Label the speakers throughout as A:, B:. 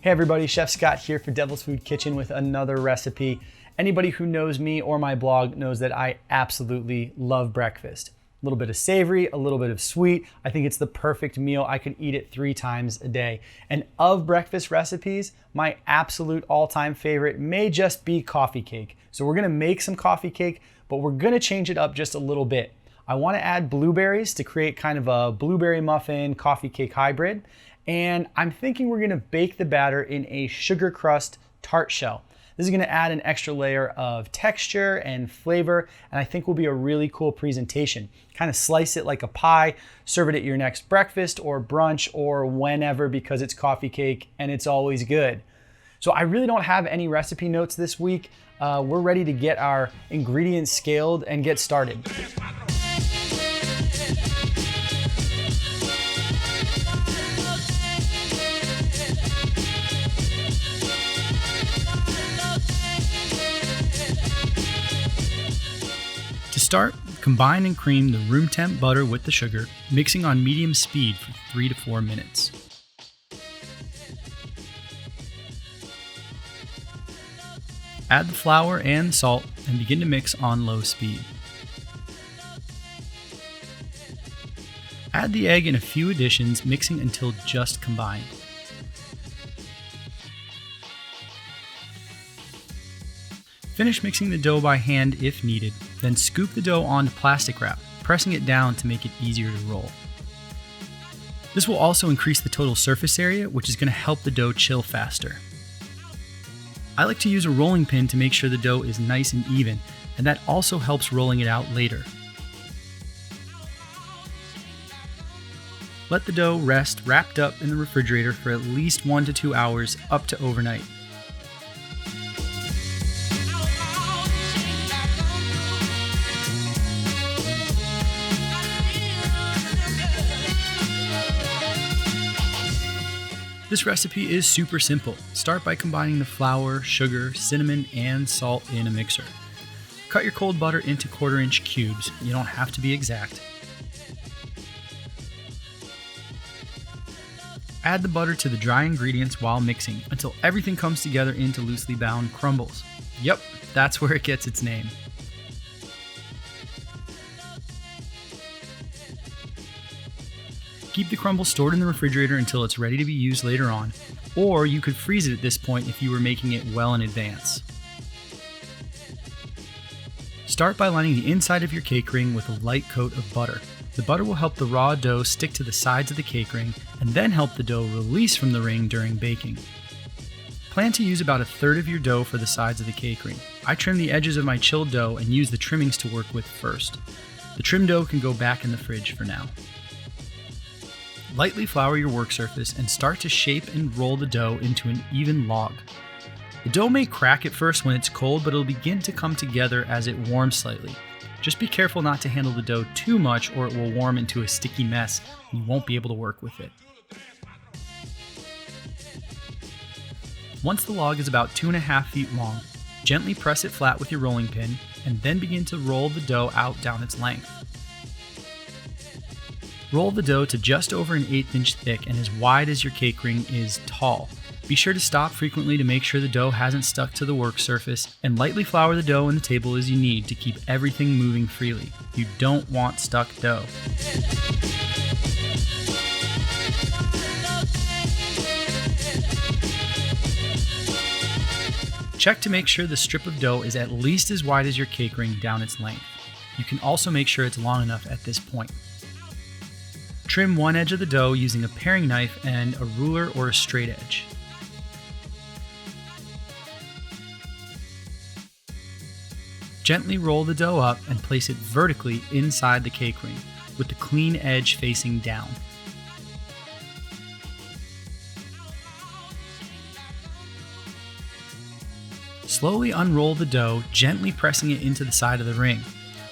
A: Hey everybody, Chef Scott here for Devil's Food Kitchen with another recipe. Anybody who knows me or my blog knows that I absolutely love breakfast. A little bit of savory, a little bit of sweet. I think it's the perfect meal. I could eat it 3 times a day. And of breakfast recipes, my absolute all-time favorite may just be coffee cake. So we're gonna make some coffee cake, but we're gonna change it up just a little bit. I wanna add blueberries to create kind of a blueberry muffin coffee cake hybrid. And I'm thinking we're gonna bake the batter in a sugar crust tart shell. This is gonna add an extra layer of texture and flavor, and I think will be a really cool presentation. Kind of slice it like a pie, serve it at your next breakfast or brunch or whenever, because it's coffee cake and it's always good. So I really don't have any recipe notes this week. We're ready to get our ingredients scaled and get started. To start, combine and cream the room temp butter with the sugar, mixing on medium speed for 3 to 4 minutes. Add the flour and salt and begin to mix on low speed. Add the egg and a few additions, mixing until just combined. Finish mixing the dough by hand if needed, then scoop the dough onto plastic wrap, pressing it down to make it easier to roll. This will also increase the total surface area, which is going to help the dough chill faster. I like to use a rolling pin to make sure the dough is nice and even, and that also helps rolling it out later. Let the dough rest wrapped up in the refrigerator for at least 1 to 2 hours, up to overnight. This recipe is super simple. Start by combining the flour, sugar, cinnamon, and salt in a mixer. Cut your cold butter into 1/4 inch cubes. You don't have to be exact. Add the butter to the dry ingredients while mixing until everything comes together into loosely bound crumbles. Yep, that's where it gets its name. Keep the crumbles stored in the refrigerator until it's ready to be used later on, or you could freeze it at this point if you were making it well in advance. Start by lining the inside of your cake ring with a light coat of butter. The butter will help the raw dough stick to the sides of the cake ring and then help the dough release from the ring during baking. Plan to use about 1/3 of your dough for the sides of the cake ring. I trim the edges of my chilled dough and use the trimmings to work with first. The trim dough can go back in the fridge for now. Lightly flour your work surface and start to shape and roll the dough into an even log. The dough may crack at first when it's cold, but it'll begin to come together as it warms slightly. Just be careful not to handle the dough too much or it will warm into a sticky mess and you won't be able to work with it. Once the log is about 2.5 feet long, gently press it flat with your rolling pin and then begin to roll the dough out down its length. Roll the dough to just over an 1/8 inch thick and as wide as your cake ring is tall. Be sure to stop frequently to make sure the dough hasn't stuck to the work surface, and lightly flour the dough and the table as you need to keep everything moving freely. You don't want stuck dough. Check to make sure the strip of dough is at least as wide as your cake ring down its length. You can also make sure it's long enough at this point. Trim one edge of the dough using a paring knife and a ruler or a straight edge. Gently roll the dough up and place it vertically inside the cake ring, with the clean edge facing down. Slowly unroll the dough, gently pressing it into the side of the ring.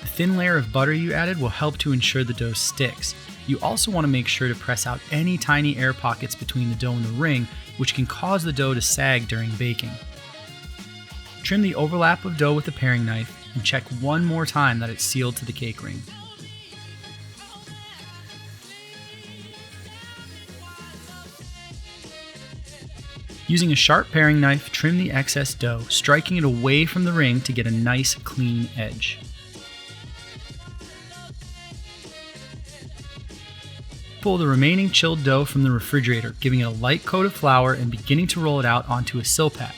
A: The thin layer of butter you added will help to ensure the dough sticks. You also want to make sure to press out any tiny air pockets between the dough and the ring, which can cause the dough to sag during baking. Trim the overlap of dough with a paring knife and check one more time that it's sealed to the cake ring. Using a sharp paring knife, trim the excess dough, striking it away from the ring to get a nice clean edge. Pull the remaining chilled dough from the refrigerator, giving it a light coat of flour and beginning to roll it out onto a Silpat.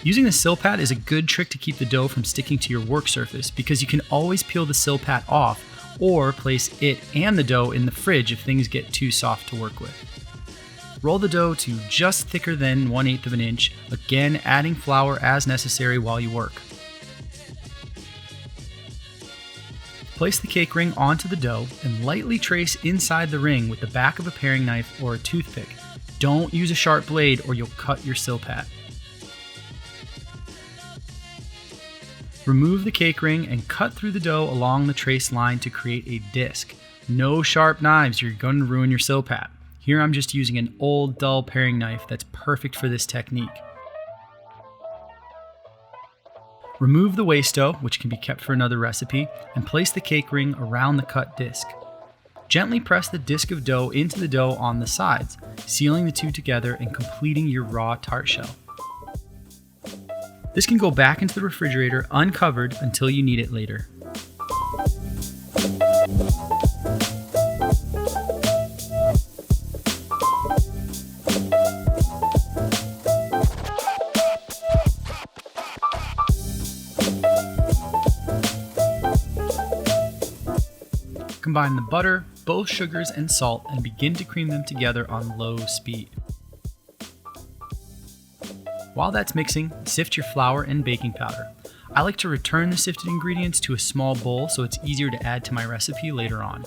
A: Using the Silpat is a good trick to keep the dough from sticking to your work surface because you can always peel the Silpat off or place it and the dough in the fridge if things get too soft to work with. Roll the dough to just thicker than 1/8 of an inch, again adding flour as necessary while you work. Place the cake ring onto the dough and lightly trace inside the ring with the back of a paring knife or a toothpick. Don't use a sharp blade or you'll cut your Silpat. Remove the cake ring and cut through the dough along the trace line to create a disc. No sharp knives, you're going to ruin your Silpat. Here I'm just using an old dull paring knife that's perfect for this technique. Remove the waste dough, which can be kept for another recipe, and place the cake ring around the cut disc. Gently press the disc of dough into the dough on the sides, sealing the two together and completing your raw tart shell. This can go back into the refrigerator uncovered until you need it later. Combine the butter, both sugars, and salt and begin to cream them together on low speed. While that's mixing, sift your flour and baking powder. I like to return the sifted ingredients to a small bowl so it's easier to add to my recipe later on.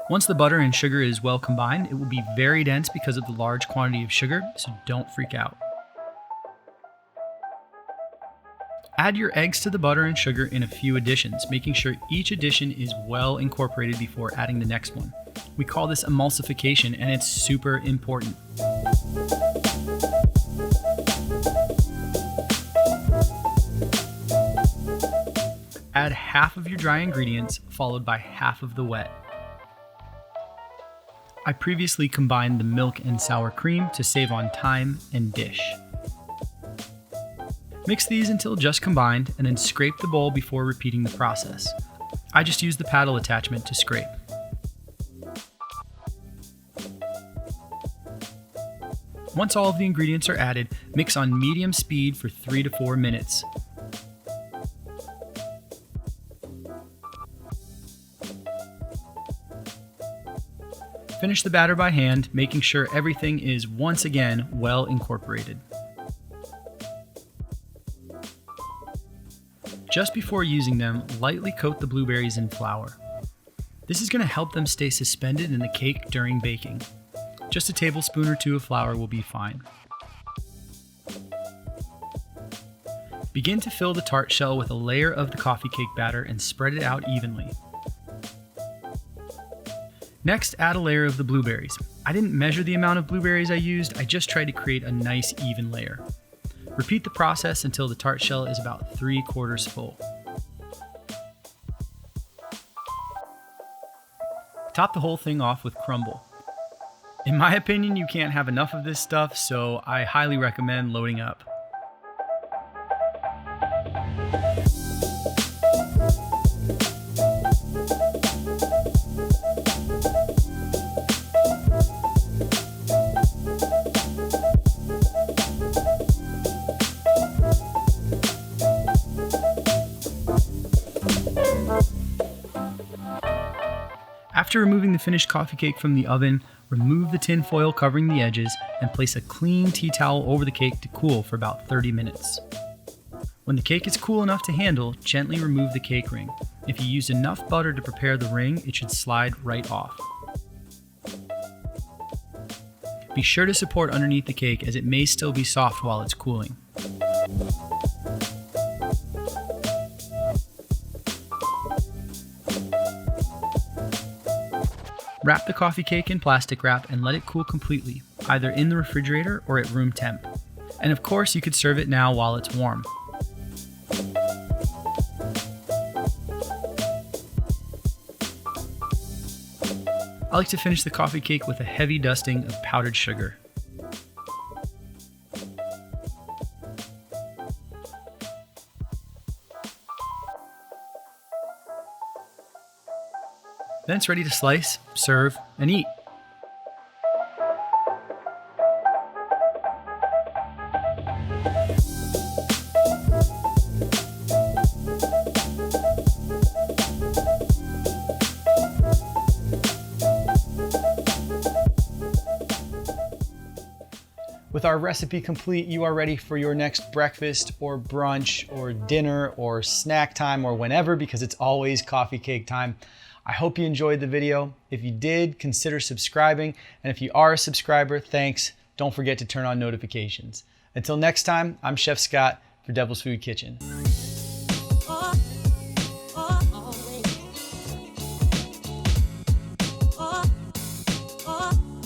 A: Once the butter and sugar is well combined, it will be very dense because of the large quantity of sugar, so don't freak out. Add your eggs to the butter and sugar in a few additions, making sure each addition is well incorporated before adding the next one. We call this emulsification, and it's super important. Add half of your dry ingredients, followed by half of the wet. I previously combined the milk and sour cream to save on time and dish. Mix these until just combined and then scrape the bowl before repeating the process. I just use the paddle attachment to scrape. Once all of the ingredients are added, mix on medium speed for 3 to 4 minutes. Finish the batter by hand, making sure everything is once again well incorporated. Just before using them, lightly coat the blueberries in flour. This is going to help them stay suspended in the cake during baking. Just a tablespoon or two of flour will be fine. Begin to fill the tart shell with a layer of the coffee cake batter and spread it out evenly. Next, add a layer of the blueberries. I didn't measure the amount of blueberries I used, I just tried to create a nice even layer. Repeat the process until the tart shell is about 3/4 full. Top the whole thing off with crumble. In my opinion, you can't have enough of this stuff, so I highly recommend loading up. After removing the finished coffee cake from the oven, remove the tin foil covering the edges and place a clean tea towel over the cake to cool for about 30 minutes. When the cake is cool enough to handle, gently remove the cake ring. If you used enough butter to prepare the ring, it should slide right off. Be sure to support underneath the cake as it may still be soft while it's cooling. Wrap the coffee cake in plastic wrap and let it cool completely, either in the refrigerator or at room temp. And of course, you could serve it now while it's warm. I'll like to finish the coffee cake with a heavy dusting of powdered sugar. Then it's ready to slice, serve, and eat. With our recipe complete, you are ready for your next breakfast or brunch or dinner or snack time or whenever, because it's always coffee cake time. I hope you enjoyed the video. If you did, consider subscribing. And if you are a subscriber, thanks. Don't forget to turn on notifications. Until next time, I'm Chef Scott for Devil's Food Kitchen.